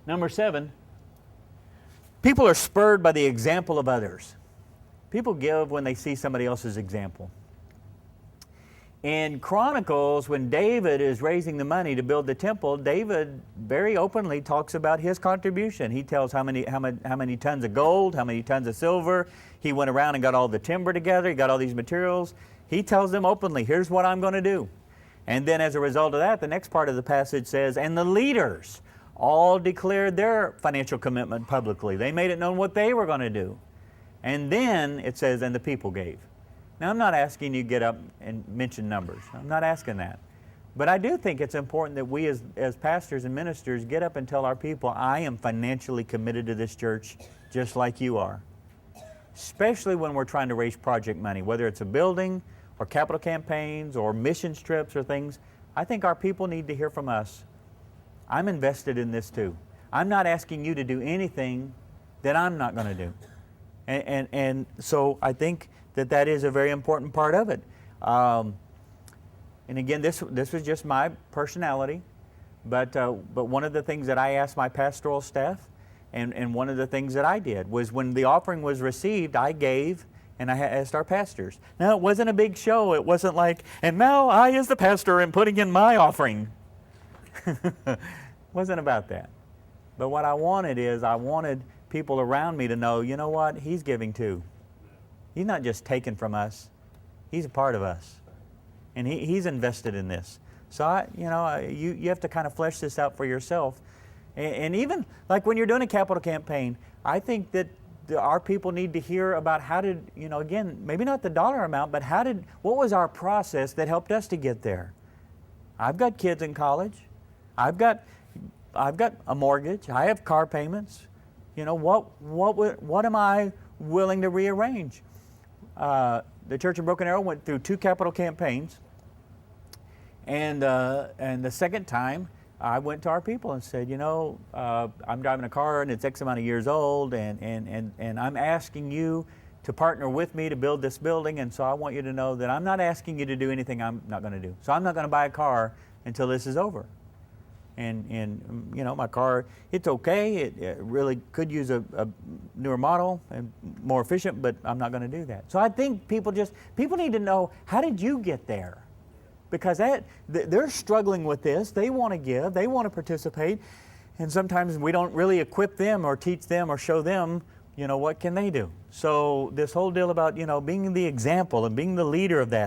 Number 7, people are spurred by the example of others. People give when they see somebody else's example. In Chronicles, when David is raising the money to build the temple, David very openly talks about his contribution. He tells how many tons of gold, how many tons of silver. He went around and got all the timber together. He got all these materials. He tells them openly, here's what I'm going to do. And then as a result of that, the next part of the passage says, and the leaders all declared their financial commitment publicly. They made it known what they were going to do. And then it says, and the people gave. Now, I'm not asking you to get up and mention numbers. I'm not asking that. But I do think it's important that we as pastors and ministers get up and tell our people, I am financially committed to this church just like you are. Especially when we're trying to raise project money, whether it's a building or capital campaigns or mission trips or things. I think our people need to hear from us. I'm invested in this too. I'm not asking you to do anything that I'm not going to do. And so I think that is a very important part of it. And again, this was just my personality, but one of the things that I asked my pastoral staff, and one of the things that I did was when the offering was received, I gave, and I asked our pastors. Now, it wasn't a big show. It wasn't like, and now I as the pastor am putting in my offering. It wasn't about that. But what I wanted people around me to know, you know what, he's giving too. He's not just taken from us. He's a part of us. And he's invested in this. So, you have to kind of flesh this out for yourself. And even like when you're doing a capital campaign, I think that our people need to hear about how did, again, maybe not the dollar amount, but what was our process that helped us to get there? I've got kids in college. I've got a mortgage. I have car payments. What am I willing to rearrange? The Church of Broken Arrow went through 2 capital campaigns, and the second time I went to our people and said, I'm driving a car and it's X amount of years old, and I'm asking you to partner with me to build this building, and so I want you to know that I'm not asking you to do anything I'm not going to do. So I'm not going to buy a car until this is over. And my car, it's okay. It really could use a newer model and more efficient, but I'm not going to do that. So I think people need to know, how did you get there? Because they're struggling with this. They want to give. They want to participate. And sometimes we don't really equip them or teach them or show them, what can they do? So this whole deal about, being the example and being the leader of that,